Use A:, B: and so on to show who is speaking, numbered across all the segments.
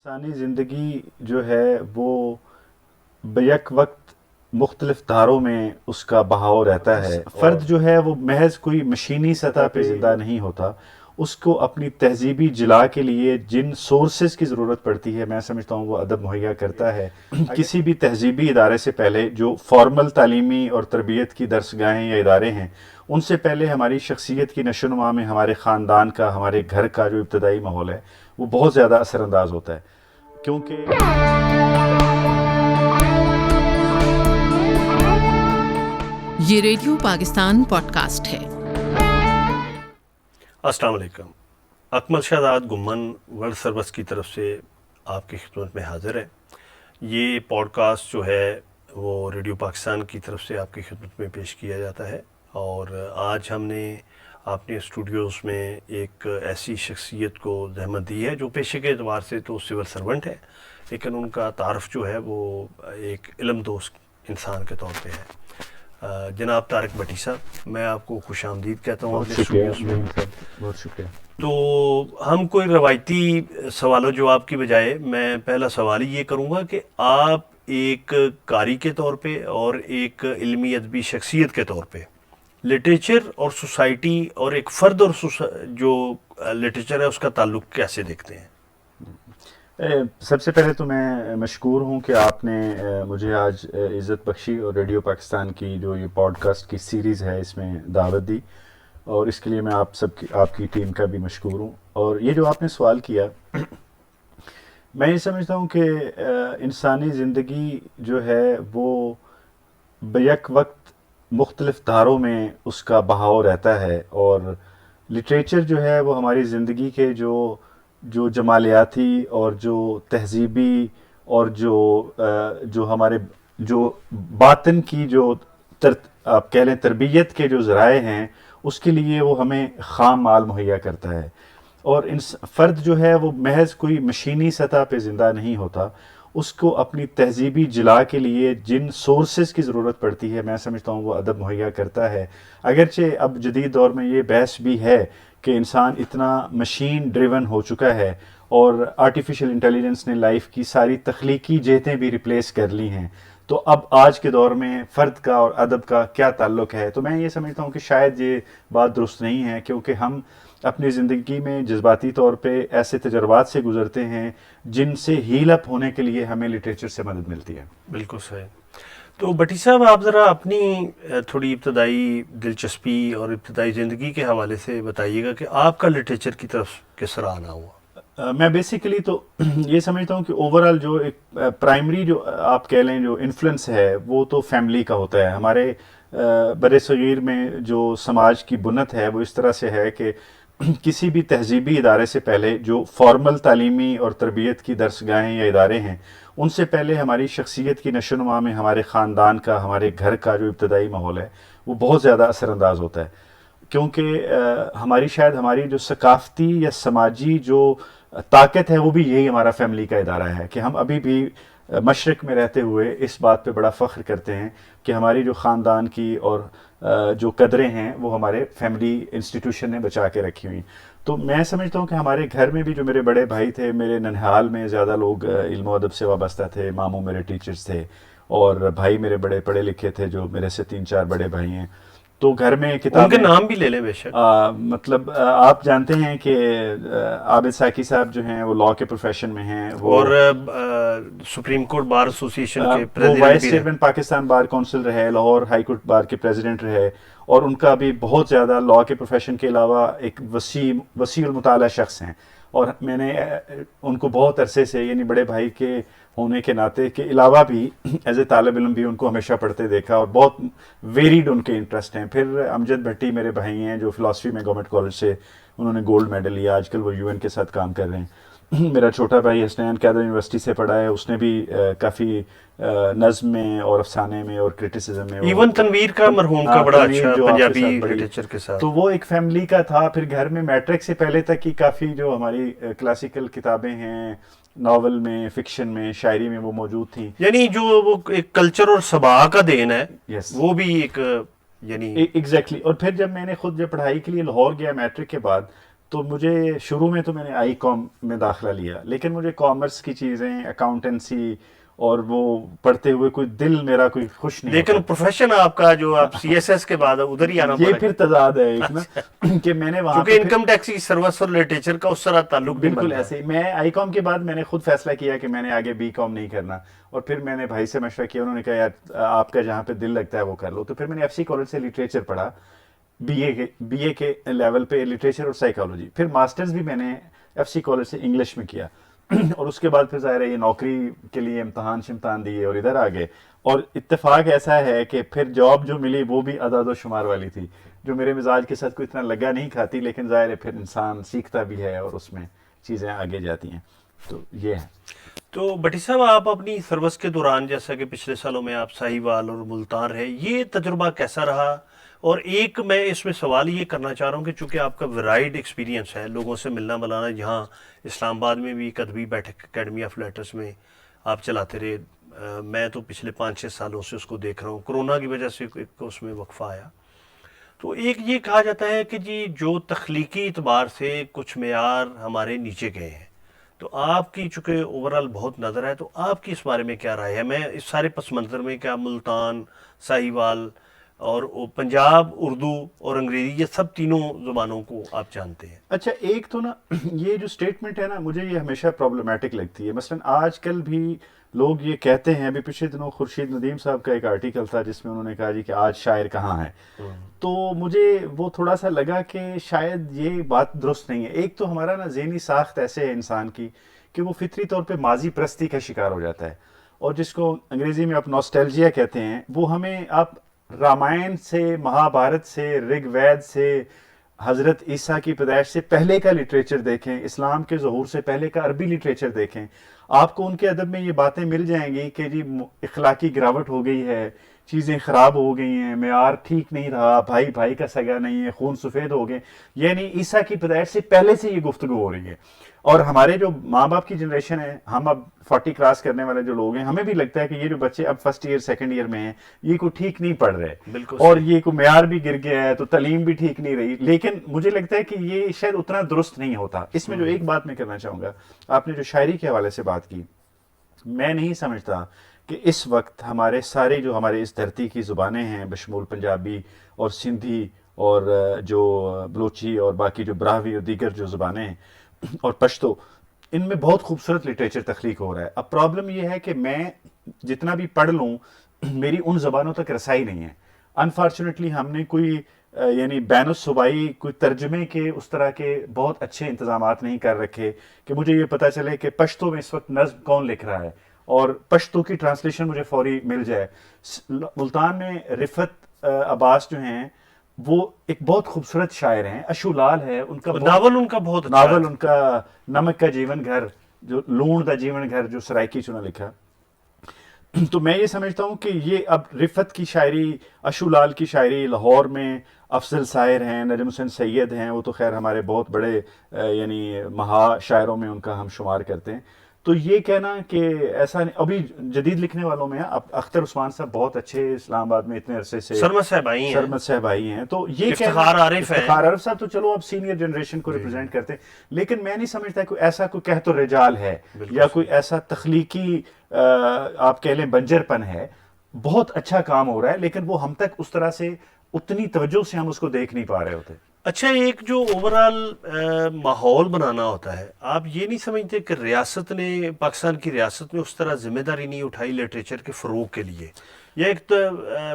A: انسانی زندگی جو ہے وہ بیک وقت مختلف دھاروں میں اس کا بہاؤ رہتا ہے. فرد جو ہے وہ محض کوئی مشینی سطح پہ زندہ نہیں ہوتا. اس کو اپنی تہذیبی جلا کے لیے جن سورسز کی ضرورت پڑتی ہے میں سمجھتا ہوں وہ ادب مہیا کرتا ہے. کسی بھی تہذیبی ادارے سے پہلے جو فارمل تعلیمی اور تربیت کی درسگاہیں یا ادارے ہیں ان سے پہلے ہماری شخصیت کی نشو و نما میں ہمارے خاندان کا، ہمارے گھر کا جو ابتدائی ماحول ہے وہ بہت زیادہ اثر انداز ہوتا ہے. کیونکہ
B: یہ ریڈیو پاکستان پوڈ کاسٹ ہے.
C: السلام علیکم. اکمل شہزاد گمن ورلڈ سروس کی طرف سے آپ کی خدمت میں حاضر ہے. یہ پوڈ کاسٹ جو ہے وہ ریڈیو پاکستان کی طرف سے آپ کی خدمت میں پیش کیا جاتا ہے، اور آج ہم نے اپنے اسٹوڈیوز میں ایک ایسی شخصیت کو زحمت دی ہے جو پیشے کے اعتبار سے تو سول سرونٹ ہے، لیکن ان کا تعارف جو ہے وہ ایک علم دوست انسان کے طور پہ ہے. جناب طارق بٹی صاحب، میں آپ کو خوش آمدید کہتا ہوں اپنے اسٹوڈیوز میں.
A: بہت شکریہ.
C: تو ہم کوئی روایتی سوال و جواب کی بجائے میں پہلا سوال ہی یہ کروں گا کہ آپ ایک قاری کے طور پہ اور ایک علمی ادبی شخصیت کے طور پہ لٹریچر اور سوسائٹی اور ایک فرد اور جو لٹریچر ہے اس کا تعلق کیسے دیکھتے ہیں؟
A: سب سے پہلے تو میں مشکور ہوں کہ آپ نے مجھے آج عزت بخشی اور ریڈیو پاکستان کی جو یہ پوڈ کاسٹ کی سیریز ہے اس میں دعوت دی، اور اس کے لیے میں آپ کی ٹیم کا بھی مشکور ہوں. اور یہ جو آپ نے سوال کیا، میں یہ سمجھتا ہوں کہ انسانی زندگی جو ہے وہ بیک وقت مختلف دھاروں میں اس کا بہاؤ رہتا ہے، اور لٹریچر جو ہے وہ ہماری زندگی کے جو جمالیاتی اور جو تہذیبی اور جو ہمارے جو باطن کی جو آپ کہہ لیں تربیت کے جو ذرائع ہیں اس کے لیے وہ ہمیں خام مال مہیا کرتا ہے. اور فرد جو ہے وہ محض کوئی مشینی سطح پہ زندہ نہیں ہوتا. اس کو اپنی تہذیبی جلا کے لیے جن سورسز کی ضرورت پڑتی ہے میں سمجھتا ہوں وہ ادب مہیا کرتا ہے. اگرچہ اب جدید دور میں یہ بحث بھی ہے کہ انسان اتنا مشین ڈریون ہو چکا ہے اور آرٹیفیشل انٹیلیجنس نے لائف کی ساری تخلیقی جہتیں بھی ریپلیس کر لی ہیں، تو اب آج کے دور میں فرد کا اور ادب کا کیا تعلق ہے؟ تو میں یہ سمجھتا ہوں کہ شاید یہ بات درست نہیں ہے، کیونکہ ہم اپنی زندگی میں جذباتی طور پہ ایسے تجربات سے گزرتے ہیں جن سے ہیل اپ ہونے کے لیے ہمیں لٹریچر سے مدد ملتی ہے.
C: بالکل صحیح. تو بٹی صاحب، آپ ذرا اپنی تھوڑی ابتدائی دلچسپی اور ابتدائی زندگی کے حوالے سے بتائیے گا کہ آپ کا لٹریچر کی طرف کس طرح آنا ہوا؟
A: میں بیسیکلی تو یہ سمجھتا ہوں کہ اوورال جو ایک پرائمری جو آپ کہہ لیں جو انفلوئنس ہے وہ تو فیملی کا ہوتا ہے. ہمارے بر صغیر میں جو سماج کی بنیاد ہے وہ اس طرح سے ہے کہ کسی بھی تہذیبی ادارے سے پہلے جو فارمل تعلیمی اور تربیت کی درسگاہیں یا ادارے ہیں ان سے پہلے ہماری شخصیت کی نشو و نما میں ہمارے خاندان کا، ہمارے گھر کا جو ابتدائی ماحول ہے وہ بہت زیادہ اثر انداز ہوتا ہے. کیونکہ شاید ہماری جو ثقافتی یا سماجی جو طاقت ہے وہ بھی یہی ہمارا فیملی کا ادارہ ہے کہ ہم ابھی بھی مشرق میں رہتے ہوئے اس بات پہ بڑا فخر کرتے ہیں کہ ہماری جو خاندان کی اور جو قدریں ہیں وہ ہمارے فیملی انسٹیٹیوشن نے بچا کے رکھی ہوئی. تو میں سمجھتا ہوں کہ ہمارے گھر میں بھی جو میرے بڑے بھائی تھے، میرے ننہال میں زیادہ لوگ علم و ادب سے وابستہ تھے، ماموں میرے ٹیچرز تھے، اور بھائی میرے بڑے پڑھے لکھے تھے جو میرے سے 3-4 بڑے بھائی ہیں. تو گھر میں کتابیں،
C: ان کے نام بھی لے لیں بے شک.
A: مطلب آپ جانتے ہیں کہ عابد ساکی صاحب جو ہیں وہ لاء کے پروفیشن میں ہیں،
C: اور سپریم کورٹ بار ایسوسی ایشن کے
A: وہ
C: پریزیڈنٹ
A: وائس
C: بھی
A: چیئرمین پاکستان بار کونسل رہے، لاہور ہائی کورٹ بار کے پریزیڈنٹ رہے، اور ان کا بھی بہت زیادہ لاء کے پروفیشن کے علاوہ ایک وسیع المطالعہ شخص ہیں. اور میں نے ان کو بہت عرصے سے، یعنی بڑے بھائی کے ہونے کے ناطے کے علاوہ بھی ایز اے طالب علم بھی ان کو ہمیشہ پڑھتے دیکھا، اور بہت ویریڈ ان کے انٹرسٹ ہیں. پھر امجد بھٹی میرے بھائی ہیں جو فلاسفی میں گورنمنٹ کالج سے انہوں نے گولڈ میڈل لیا، آج کل وہ یو این کے ساتھ کام کر رہے ہیں. میرا چھوٹا بھائی حسنین قیادت یونیورسٹی سے پڑھا ہے، اس نے بھی کافی نظم میں اور افسانے میں اور کرٹیسزم میں،
C: ایون تنویر کا مرحوم کا بڑا
A: تنویر
C: اچھا
A: جو آپ کے
C: پنجابی
A: ساتھ بڑی،
C: لٹریچر کے ساتھ.
A: تو وہ ایک فیملی کا تھا. پھر گھر میں میٹرک سے پہلے تک کی کافی جو ہماری کلاسیکل کتابیں ہیں، ناول میں، فکشن میں، شاعری میں، وہ موجود تھیں.
C: یعنی جو وہ ایک کلچر اور سبا کا دین ہے،
A: Yes.
C: وہ بھی ایک یعنی
A: ایگزیکٹلی. اور پھر جب میں نے خود جب پڑھائی کے لیے لاہور گیا میٹرک کے بعد، تو مجھے شروع میں تو میں نے آئی کام میں داخلہ لیا، لیکن مجھے کامرس کی چیزیں، اکاؤنٹنسی اور وہ پڑھتے ہوئے کوئی دل میرا کوئی خوش نہیں
C: لیکن
A: ہوتا۔
C: پروفیشن آپ کا جو آپ سی ایس ایس کے بعد ادھر ہی آنا
A: یہ
C: پڑا
A: پھر تضاد ہے ایک نا کہ میں نے وہاں
C: کیونکہ انکم ٹیکس کی سروس اور لٹریچر کا اس طرح تعلق نہیں
A: بالکل
C: بنتا۔
A: ایسے ہی میں آئی کام کے بعد میں نے خود فیصلہ کیا کہ میں نے آگے بی کام نہیں کرنا، اور پھر میں نے بھائی سے مشورہ کیا، انہوں نے کہا یار آپ کا جہاں پہ دل لگتا ہے وہ کر لو، تو پھر میں نے ایف سی کالج سے لٹریچر پڑھا، بی اے کے لیول پہ لٹریچر اور سائیکالوجی، پھر ماسٹرز بھی میں نے ایف سی کالج سے انگلش میں کیا، اور اس کے بعد پھر ظاہر ہے یہ نوکری کے لیے امتحان دیے اور ادھر آ گئے، اور اتفاق ایسا ہے کہ پھر جاب جو ملی وہ بھی اعداد و شمار والی تھی، جو میرے مزاج کے ساتھ کوئی اتنا لگا نہیں کھاتی، لیکن ظاہر ہے پھر انسان سیکھتا بھی ہے اور اس میں چیزیں آگے جاتی ہیں، تو یہ ہے۔
C: تو بٹی صاحب آپ اپنی سروس کے دوران جیسا کہ پچھلے سالوں میں آپ ساہیوال اور ملتان رہے، یہ تجربہ کیسا رہا؟ اور ایک میں اس میں سوال یہ کرنا چاہ رہا ہوں کہ چونکہ آپ کا ویرائڈ ایکسپیرینس ہے، لوگوں سے ملنا ملانا، یہاں اسلام آباد میں بھی ایک ادبی بیٹھک اکیڈمی آف لیٹرز میں آپ چلاتے رہے، میں تو پچھلے 5-6 سالوں سے اس کو دیکھ رہا ہوں، کرونا کی وجہ سے ایک اس میں وقفہ آیا، تو ایک یہ کہا جاتا ہے کہ جی جو تخلیقی اعتبار سے کچھ معیار ہمارے نیچے گئے ہیں، تو آپ کی چونکہ اوورال بہت نظر ہے، تو آپ کی اس بارے میں کیا رائے ہے؟ میں اس سارے پس منظر میں کیا ملتان، ساہیوال اور پنجاب اردو اور انگریزی، یہ سب تینوں زبانوں کو آپ جانتے ہیں؟
A: اچھا ایک تو نا یہ جو سٹیٹمنٹ ہے نا مجھے یہ ہمیشہ پرابلمٹک لگتی ہے، مثلا آج کل بھی لوگ یہ کہتے ہیں، ابھی پچھلے دنوں خورشید ندیم صاحب کا ایک آرٹیکل تھا جس میں انہوں نے کہا جی کہ آج شاعر کہاں ہے، تو مجھے وہ تھوڑا سا لگا کہ شاید یہ بات درست نہیں ہے۔ ایک تو ہمارا نا ذہنی ساخت ایسے ہے انسان کی کہ وہ فطری طور پہ ماضی پرستی کا شکار ہو جاتا ہے، اور جس کو انگریزی میں آپ نوسٹیلجیا کہتے ہیں، وہ ہمیں آپ رامائن سے، مہابھارت سے، رگ وید سے، حضرت عیسیٰ کی پیدائش سے پہلے کا لٹریچر دیکھیں، اسلام کے ظہور سے پہلے کا عربی لٹریچر دیکھیں، آپ کو ان کے ادب میں یہ باتیں مل جائیں گی کہ جی اخلاقی گراوٹ ہو گئی ہے، چیزیں خراب ہو گئی ہیں، معیار ٹھیک نہیں رہا، بھائی بھائی کا سگا نہیں ہے، خون سفید ہو گئے، یعنی عیسیٰ کی پیدائش سے پہلے سے یہ گفتگو ہو رہی ہے۔ اور ہمارے جو ماں باپ کی جنریشن ہے، ہم اب 40 کراس کرنے والے جو لوگ ہیں، ہمیں بھی لگتا ہے کہ یہ جو بچے اب فرسٹ ایئر سیکنڈ ایئر میں ہیں یہ کوئی ٹھیک نہیں پڑھ رہے،
C: بالکل
A: اور
C: صحیح۔
A: یہ کوئی معیار بھی گر گیا ہے، تو تعلیم بھی ٹھیک نہیں رہی، لیکن مجھے لگتا ہے کہ یہ شاید اتنا درست نہیں ہوتا۔ اس میں جو ایک بات میں کرنا چاہوں گا، آپ نے جو شاعری کے حوالے سے بات کی، میں نہیں سمجھتا کہ اس وقت ہمارے سارے جو ہمارے اس دھرتی کی زبانیں ہیں بشمول پنجابی اور سندھی اور جو بلوچی اور باقی جو براہوی اور دیگر جو زبانیں ہیں اور پشتو، ان میں بہت خوبصورت لٹریچر تخلیق ہو رہا ہے۔ اب پرابلم یہ ہے کہ میں جتنا بھی پڑھ لوں میری ان زبانوں تک رسائی نہیں ہے، انفارچونیٹلی ہم نے کوئی یعنی بین الصوبائی کوئی ترجمے کے اس طرح کے بہت اچھے انتظامات نہیں کر رکھے کہ مجھے یہ پتہ چلے کہ پشتو میں اس وقت نظم کون لکھ رہا ہے اور پشتو کی ٹرانسلیشن مجھے فوری مل جائے۔ ملتان میں رفت عباس جو ہیں وہ ایک بہت خوبصورت شاعر ہیں، اشو لال ہے ان کا
C: ناول ان کا بہت اچھا
A: ناول،
C: ہے۔
A: ان کا نمک کا جیون گھر، جو لون دا جیون گھر جو سرائکی چنا لکھا، تو میں یہ سمجھتا ہوں کہ یہ اب رفت کی شاعری، اشو لال کی شاعری، لاہور میں افضل سائر ہیں، نجم حسین سید ہیں، وہ تو خیر ہمارے بہت بڑے یعنی مہا شاعروں میں ان کا ہم شمار کرتے ہیں، تو یہ کہنا کہ ایسا نہیں، ابھی جدید لکھنے والوں میں اب اختر عثمان صاحب بہت اچھے اسلام آباد میں اتنے عرصے سے،
C: سرمد صاحب آئی ہیں،
A: سرمد صاحب آئی ہیں، تو یہ
C: افتخار عارف ہیں،
A: افتخار عارف صاحب تو چلو اب سینئر جنریشن کو ریپرزینٹ کرتے ہیں، لیکن میں نہیں سمجھتا کوئی ایسا کوئی کہت الرجال ہے یا کوئی ایسا تخلیقی آپ کہہ لیں بنجر پن ہے، بہت اچھا کام ہو رہا ہے، لیکن وہ ہم تک اس طرح سے اتنی توجہ سے ہم اس کو دیکھ نہیں پا رہے ہوتے۔
C: اچھا ایک جو اوورال ماحول بنانا ہوتا ہے، آپ یہ نہیں سمجھتے کہ ریاست نے، پاکستان کی ریاست نے اس طرح ذمہ داری نہیں اٹھائی لٹریچر کے فروغ کے لیے؟ یا ایک تو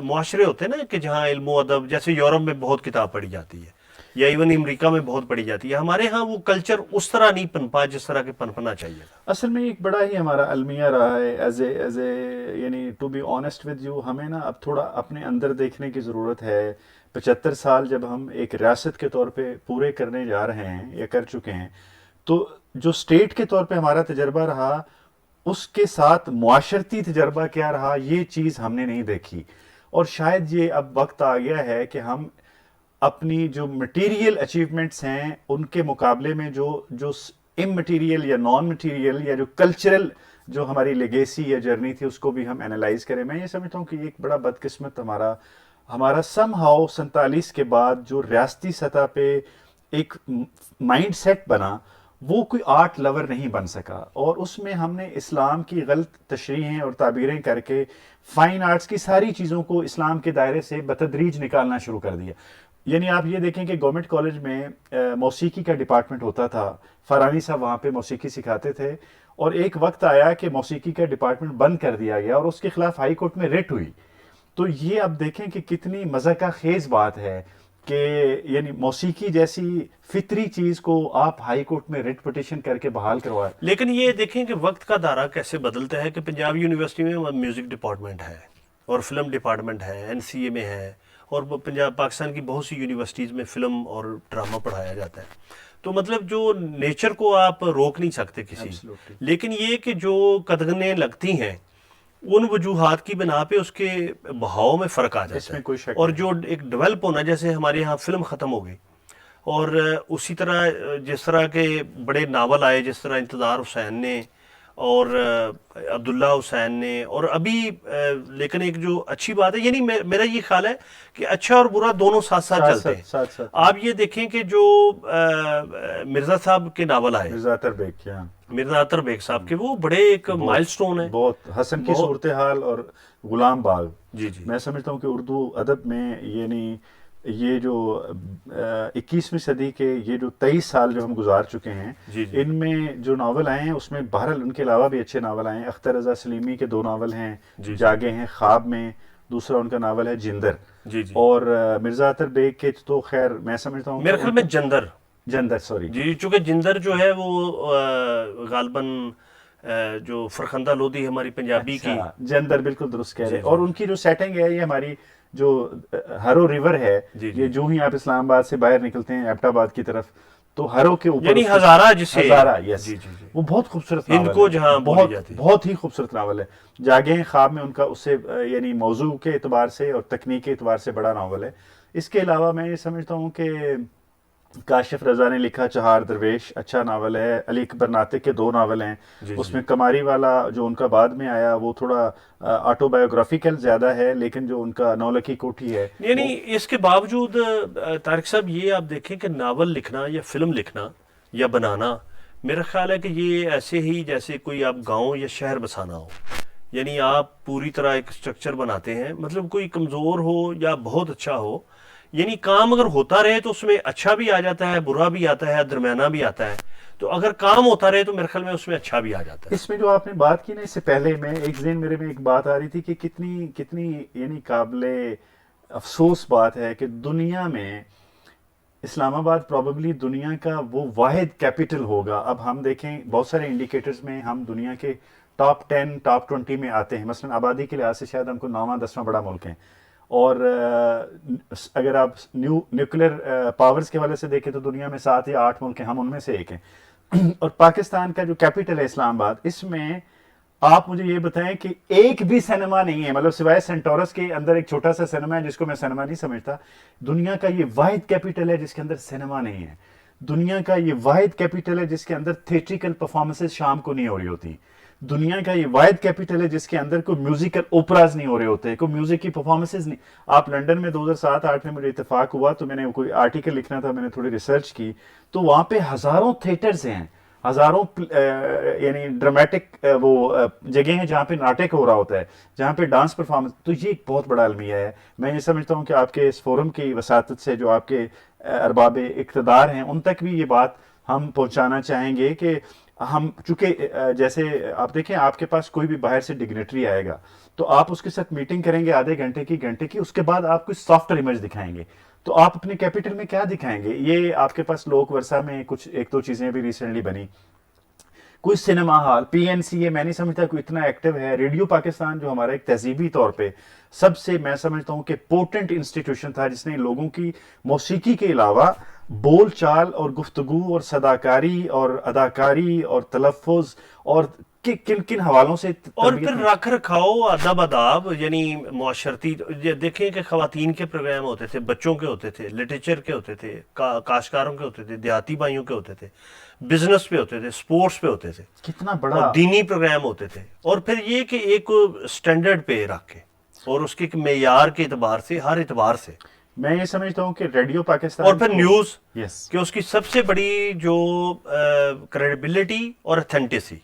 C: معاشرے ہوتے ہیں نا کہ جہاں علم و ادب، جیسے یورپ میں بہت کتاب پڑھی جاتی ہے یا ایون امریکہ میں بہت پڑھی جاتی ہے، ہمارے ہاں وہ کلچر اس طرح نہیں پنپا جس طرح کے پنپنا چاہیے تھا۔
A: اصل میں ایک بڑا ہی ہمارا المیہ رہا ہے ایز اے یعنی to be honest with you, ہمیں نا اب تھوڑا اپنے اندر دیکھنے کی ضرورت ہے۔ 75 سال جب ہم ایک ریاست کے طور پہ پورے کرنے جا رہے ہیں یا کر چکے ہیں، تو جو اسٹیٹ کے طور پہ ہمارا تجربہ رہا، اس کے ساتھ معاشرتی تجربہ کیا رہا، یہ چیز ہم نے نہیں دیکھی، اور شاید یہ اب وقت آ گیا ہے کہ ہم اپنی جو مٹیریل اچیومنٹس ہیں ان کے مقابلے میں جو امٹیریل یا نان مٹیریل یا جو کلچرل جو ہماری لیگیسی یا جرنی تھی اس کو بھی ہم انالائز کریں۔ میں یہ سمجھتا ہوں کہ یہ ایک بڑا بدقسمت ہمارا سم ہاؤ 47 کے بعد جو ریاستی سطح پہ ایک مائنڈ سیٹ بنا وہ کوئی آرٹ لور نہیں بن سکا، اور اس میں ہم نے اسلام کی غلط تشریحیں اور تعبیریں کر کے فائن آرٹس کی ساری چیزوں کو اسلام کے دائرے سے بتدریج نکالنا شروع کر دیا. یعنی آپ یہ دیکھیں کہ گورنمنٹ کالج میں موسیقی کا ڈپارٹمنٹ ہوتا تھا، فرانی صاحب وہاں پہ موسیقی سکھاتے تھے، اور ایک وقت آیا کہ موسیقی کا ڈپارٹمنٹ بند کر دیا گیا اور اس کے خلاف ہائی کورٹ میں ریٹ ہوئی. تو یہ اب دیکھیں کہ کتنی مضحکہ خیز بات ہے کہ یعنی موسیقی جیسی فطری چیز کو آپ ہائی کورٹ میں ریٹ پٹیشن کر کے بحال کروائے.
C: لیکن یہ دیکھیں کہ وقت کا دائرہ کیسے بدلتا ہے کہ پنجاب یونیورسٹی میں میوزک ڈپارٹمنٹ ہے اور فلم ڈپارٹمنٹ ہے، این سی اے میں ہے، اور پنجاب پاکستان کی بہت سی یونیورسٹیز میں فلم اور ڈرامہ پڑھایا جاتا ہے. تو مطلب جو نیچر کو آپ روک نہیں سکتے کسی، لیکن یہ کہ جو قدغنیں لگتی ہیں ان وجوہات کی بنا پہ اس کے بہاؤ میں فرق آ جاتا ہے. اور جو ایک ڈیولپ ہونا، جیسے ہمارے یہاں فلم ختم ہو گئی، اور اسی طرح جس طرح کے بڑے ناول آئے، جس طرح انتظار حسین نے اور عبداللہ حسین نے، اور ابھی لیکن ایک جو اچھی بات ہے، یعنی میرا یہ خیال ہے کہ اچھا اور برا دونوں ساتھ ساتھ چلتے ہیں. آپ یہ دیکھیں کہ جو مرزا صاحب کے ناول آئے، مرزا اطہر بیگ صاحب کے، وہ بڑے ایک مائل سٹون ہے.
A: بہت حسن کی صورتحال اور غلام باغ.
C: جی
A: میں سمجھتا ہوں کہ اردو ادب میں یعنی یہ جو 21ویں صدی کے یہ جو 23 سال جو ہم گزار چکے ہیں، ان میں جو ناول آئے ہیں اس میں بہرحال ان کے علاوہ بھی اچھے ناول آئے ہیں. اختر رضا سلیمی کے 2 ناول ہیں، جاگے ہیں خواب میں، دوسرا ان کا ناول ہے جندر. اور مرزا اطہر بیگ کے تو خیر میں سمجھتا ہوں
C: میرے خیال میں جندر
A: سوری
C: جی، چونکہ جندر جو ہے وہ غالباً جو فرخندہ لودھی ہماری پنجابی کی،
A: جندر بالکل درست کہہ رہے ہیں. اور ان کی جو سیٹنگ ہے، یہ ہماری جو ہرو ریور ہے، یہ جو ہی آپ اسلام آباد سے باہر نکلتے ہیں ایبٹ آباد کی طرف، تو ہرو کے اوپر
C: یعنی ہزارہ، جسے
A: ہزارہ، یس، وہ بہت خوبصورت ناول
C: ان کو جہاں
A: بہت ہی خوبصورت ناول ہے. جاگے ہیں خواب میں ان کا اس سے یعنی موضوع کے اعتبار سے اور تکنیک کے اعتبار سے بڑا ناول ہے. اس کے علاوہ میں یہ سمجھتا ہوں کہ کاشف رضا نے لکھا چہار درویش اچھا ناول ہے. علی اکبر ناطق کے 2 ناول ہیں. اس میں کماری والا جو ان کا بعد میں آیا وہ تھوڑا آٹو بایوگرافیکل زیادہ ہے، لیکن جو ان کا نولکی کوٹھی ہے،
C: یعنی اس کے باوجود طارق صاحب یہ آپ دیکھیں کہ ناول لکھنا یا فلم لکھنا یا بنانا، میرا خیال ہے کہ یہ ایسے ہی جیسے کوئی آپ گاؤں یا شہر بسانا ہو. یعنی آپ پوری طرح ایک سٹرکچر بناتے ہیں، مطلب کوئی کمزور ہو یا بہت اچھا ہو، یعنی کام اگر ہوتا رہے تو اس میں اچھا بھی آ جاتا ہے، برا بھی آتا ہے، درمیانہ بھی آتا ہے. تو اگر کام ہوتا رہے تو میرے خیال میں اس میں اچھا بھی آ جاتا ہے.
A: اس میں جو آپ نے بات کی نا، اس سے پہلے میں ایک ذہن میرے میں ایک بات آ رہی تھی کہ کتنی یعنی قابل افسوس بات ہے کہ دنیا میں اسلام آباد پروبیبلی دنیا کا وہ واحد کیپٹل ہوگا. اب ہم دیکھیں بہت سارے انڈیکیٹرز میں ہم دنیا کے ٹاپ 10 ٹاپ 20 میں آتے ہیں. مثلا آبادی کے لحاظ سے شاید ہم کو 9واں 10واں بڑا ملک ہیں، اور اگر آپ نیوکلیر پاورز کے حوالے سے دیکھیں تو دنیا میں 7 یا 8 ملک ہیں، ہم ان میں سے ایک ہیں. اور پاکستان کا جو کیپٹل ہے اسلام آباد، اس میں آپ مجھے یہ بتائیں کہ ایک بھی سینما نہیں ہے، مطلب سوائے سینٹورس کے اندر ایک چھوٹا سا سینما ہے جس کو میں سینما نہیں سمجھتا. دنیا کا یہ واحد کیپٹل ہے جس کے اندر سینما نہیں ہے. دنیا کا یہ واحد کیپٹل ہے جس کے اندر تھیٹریکل پرفارمنسز شام کو نہیں ہو رہی ہوتی. دنیا کا یہ واحد کیپٹل ہے جس کے اندر کوئی میوزیکل اوپراز نہیں ہو رہے ہوتے، کوئی میوزک کی پرفارمنسز نہیں. آپ لنڈن میں 2007-8 میں مجھے اتفاق ہوا تو میں نے کوئی آرٹیکل لکھنا تھا، میں نے تھوڑی ریسرچ کی، تو وہاں پہ ہزاروں تھیٹرز ہیں، ہزاروں یعنی ڈرامیٹک وہ جگہیں ہیں جہاں پہ ناٹک ہو رہا ہوتا ہے، جہاں پہ ڈانس پرفارمنس. تو یہ ایک بہت بڑا المیہ ہے. میں یہ سمجھتا ہوں کہ آپ کے اس فورم کی وساطت سے جو آپ کے ارباب اقتدار ہیں ان تک بھی یہ بات ہم پہنچانا چاہیں گے کہ ہم چونکہ جیسے آپ دیکھیں آپ کے پاس کوئی بھی باہر سے ڈگنیٹری آئے گا تو آپ اس کے ساتھ میٹنگ کریں گے آدھے گھنٹے کی، اس کے بعد آپ کوئی سافٹ ویئر امیج دکھائیں گے، تو آپ اپنے کیپٹل میں کیا دکھائیں گے؟ یہ آپ کے پاس لوک ورثہ میں کچھ 1-2 چیزیں بھی ریسنٹلی بنی، کوئی سنیما ہال، پی این سی اے میں نہیں سمجھتا کوئی اتنا ایکٹیو ہے. ریڈیو پاکستان جو ہمارا ایک تہذیبی طور پہ سب سے میں سمجھتا ہوں کہ پورٹنٹ انسٹیٹیوشن تھا، جس نے لوگوں کی موسیقی کے علاوہ بول چال اور گفتگو اور صداکاری اور اداکاری اور تلفظ اور کن کن حوالوں سے،
C: اور پھر رکھ رکھاؤ، ادب آداب، یعنی معاشرتی. دیکھیں کہ خواتین کے پروگرام ہوتے تھے، بچوں کے ہوتے تھے، لٹریچر کے ہوتے تھے، کاشتکاروں کے ہوتے تھے، دیہاتی بھائیوں کے ہوتے تھے، بزنس پہ ہوتے تھے، سپورٹس پہ ہوتے تھے،
A: کتنا بڑا
C: دینی پروگرام ہوتے تھے. اور پھر یہ کہ ایک سٹینڈرڈ پہ رکھ کے اور اس کے معیار کے اعتبار سے، ہر اعتبار سے
A: میں یہ سمجھتا ہوں کہ ریڈیو پاکستان
C: اور پھر نیوز
A: یس
C: کہ اس کی سب سے بڑی جو کریڈیبلٹی اور اتھینٹسی.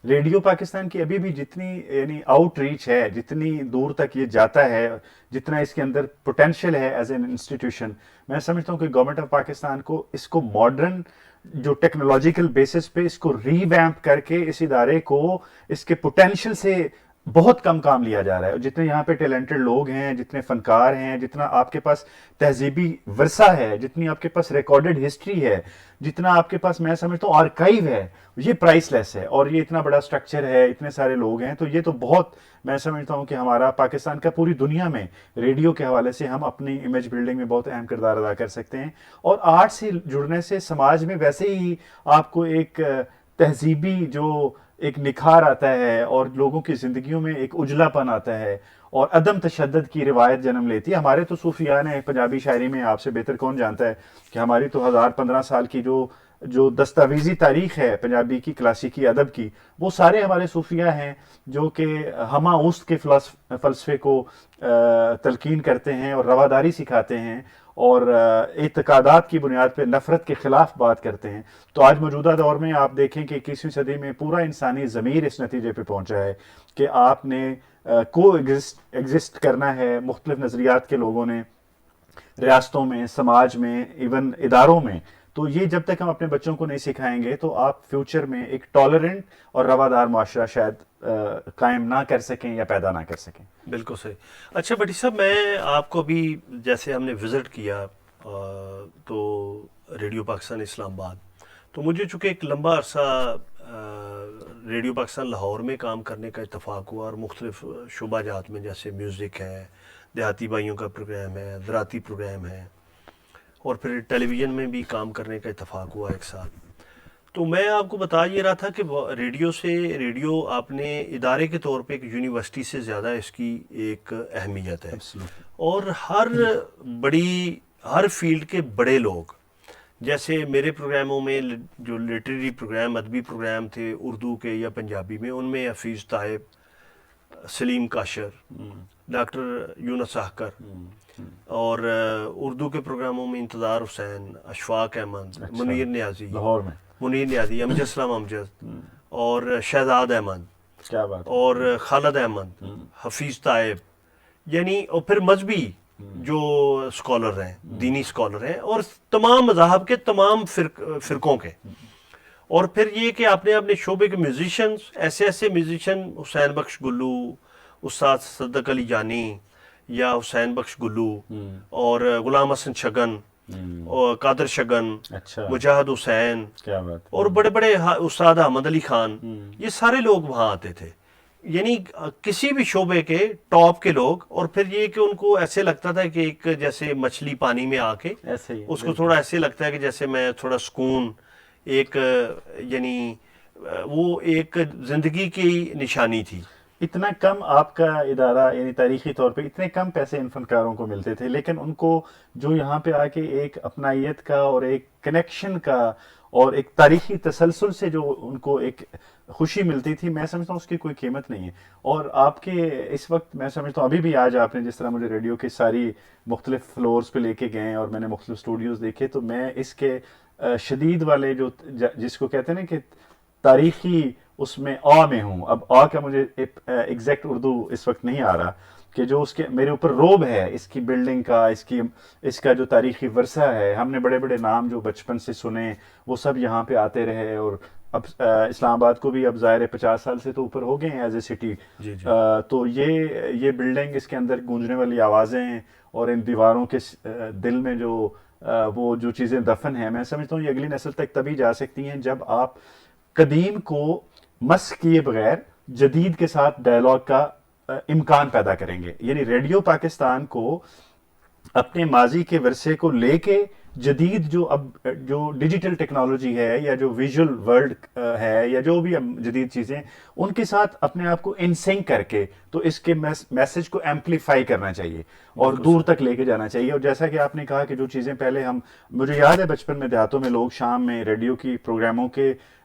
A: ریڈیو پاکستان کی ابھی بھی جتنی یعنی آؤٹ ریچ ہے، جتنی دور تک یہ جاتا ہے، جتنا اس کے اندر پوٹینشیل ہے ایز این انسٹیٹیوشن، میں سمجھتا ہوں کہ گورنمنٹ آف پاکستان کو اس کو ماڈرن جو ٹیکنالوجیکل بیسس پہ اس کو ری ویمپ کر کے اس ادارے کو اس کے پوٹینشیل سے بہت کم کام لیا جا رہا ہے. جتنے یہاں پہ ٹیلنٹڈ لوگ ہیں، جتنے فنکار ہیں، جتنا آپ کے پاس تہذیبی ورثہ ہے، جتنی آپ کے پاس ریکارڈڈ ہسٹری ہے، جتنا آپ کے پاس میں سمجھتا ہوں آرکائیو ہے، یہ پرائس لیس ہے. اور یہ اتنا بڑا سٹرکچر ہے، اتنے سارے لوگ ہیں، تو یہ تو بہت میں سمجھتا ہوں کہ ہمارا پاکستان کا پوری دنیا میں ریڈیو کے حوالے سے ہم اپنی امیج بلڈنگ میں بہت اہم کردار ادا کر سکتے ہیں. اور آرٹ سے جڑنے سے سماج میں ویسے ہی آپ کو ایک تہذیبی جو ایک نکھار آتا ہے اور لوگوں کی زندگیوں میں ایک اجلا پن آتا ہے اور عدم تشدد کی روایت جنم لیتی ہے. ہمارے تو صوفیاء نے پنجابی شاعری میں آپ سے بہتر کون جانتا ہے کہ ہماری تو 1015 سال کی جو دستاویزی تاریخ ہے پنجابی کی کلاسیکی ادب کی، وہ سارے ہمارے صوفیاء ہیں جو کہ ہمہ اوست کے فلسفے کو تلقین کرتے ہیں اور رواداری سکھاتے ہیں اور اعتقادات کی بنیاد پہ نفرت کے خلاف بات کرتے ہیں. تو آج موجودہ دور میں آپ دیکھیں کہ 21ویں صدی میں پورا انسانی ضمیر اس نتیجے پہ پہنچا ہے کہ آپ نے کو ایگزسٹ کرنا ہے مختلف نظریات کے لوگوں نے ریاستوں میں، سماج میں، ایون اداروں میں. تو یہ جب تک ہم اپنے بچوں کو نہیں سکھائیں گے تو آپ فیوچر میں ایک ٹالرنٹ اور روادار معاشرہ شاید قائم نہ کر سکیں یا پیدا نہ کر سکیں.
C: بالکل صحیح. اچھا بٹی صاحب، میں آپ کو بھی جیسے ہم نے وزٹ کیا تو ریڈیو پاکستان اسلام آباد، تو مجھے چونکہ ایک لمبا عرصہ ریڈیو پاکستان لاہور میں کام کرنے کا اتفاق ہوا اور مختلف شعبہ جات میں، جیسے میوزک ہے، دیہاتی بھائیوں کا پروگرام ہے، زراعتی پروگرام ہے، اور پھر ٹیلی ویژن میں بھی کام کرنے کا اتفاق ہوا ایک ساتھ. تو میں آپ کو بتا یہ رہا تھا کہ ریڈیو آپ نے ادارے کے طور پہ ایک یونیورسٹی سے زیادہ اس کی ایک اہمیت ہے. اور ہر فیلڈ کے بڑے لوگ، جیسے میرے پروگراموں میں جو لٹریری پروگرام، ادبی پروگرام تھے اردو کے یا پنجابی میں، ان میں حفیظ طائب، سلیم کاشر، ڈاکٹر یونس احکر، اور اردو کے پروگراموں میں انتظار حسین، اشفاق احمد، منیر نیازی،
A: لاہور میں
C: امجد اسلام امجد، اور شہزاد احمد،
A: کیا بات،
C: اور خالد احمد، حفیظ طائب، یعنی اور پھر مذہبی جو اسکالر ہیں، دینی اسکالر ہیں، اور تمام مذاہب کے تمام فرقوں کے. اور پھر یہ کہ آپ نے اپنے شعبے کے میوزیشنز، ایسے میوزیشن، حسین بخش گلو، استاد صدق علی جانی یا حسین بخش گلو، اور غلام حسن شگن، اور قادر شگن، مجاہد حسین، اور بڑے بڑے استاد احمد علی خان، یہ سارے لوگ وہاں آتے تھے. یعنی کسی بھی شعبے کے ٹاپ کے لوگ. اور پھر یہ کہ ان کو ایسے لگتا تھا کہ ایک جیسے مچھلی پانی میں آ کے اس کو تھوڑا ایسے لگتا ہے کہ جیسے میں تھوڑا سکون، ایک یعنی وہ ایک زندگی کی نشانی تھی.
A: اتنا کم آپ کا ادارہ، یعنی تاریخی طور پہ اتنے کم پیسے ان فنکاروں کو ملتے تھے، لیکن ان کو جو یہاں پہ آ کے ایک اپنائیت کا اور ایک کنیکشن کا اور ایک تاریخی تسلسل سے جو ان کو ایک خوشی ملتی تھی، میں سمجھتا ہوں اس کی کوئی قیمت نہیں ہے. اور آپ کے اس وقت میں سمجھتا ہوں ابھی بھی آج آپ نے جس طرح مجھے ریڈیو کی ساری مختلف فلورز پہ لے کے گئے اور میں نے مختلف اسٹوڈیوز دیکھے، تو میں اس کے شدید والے جو جس کو کہتے ہیں نا کہ تاریخی، اس میں میں ہوں. اب کا مجھے ایگزیکٹ اردو اس وقت نہیں آ رہا، کہ جو اس کے میرے اوپر روب ہے اس کی بلڈنگ کا، اس کا جو تاریخی ورثہ ہے. ہم نے بڑے بڑے نام جو بچپن سے سنے وہ سب یہاں پہ آتے رہے، اور اب اسلام آباد کو بھی اب ظاہر 50 سال سے تو اوپر ہو گئے ہیں ایز اے سٹی. تو یہ بلڈنگ، اس کے اندر گونجنے والی آوازیں اور ان دیواروں کے دل میں وہ جو چیزیں دفن ہیں، میں سمجھتا ہوں یہ اگلی نسل تک تبھی جا سکتی ہیں جب آپ قدیم کو مس کیے بغیر جدید کے ساتھ ڈائلاگ کا امکان پیدا کریں گے. یعنی ریڈیو پاکستان کو اپنے ماضی کے ورثے کو لے کے جدید جو ڈیجیٹل ٹیکنالوجی ہے یا جو ویژول ورلڈ ہے یا جو بھی جدید چیزیں، ان کے ساتھ اپنے آپ کو ان سنک کر کے تو اس کے میسج کو ایمپلیفائی کرنا چاہیے اور دور تک لے کے جانا چاہیے. اور جیسا کہ آپ نے کہا کہ جو چیزیں پہلے مجھے یاد ہے بچپن میں دیہاتوں میں لوگ شام میں ریڈیو کی پروگراموں کے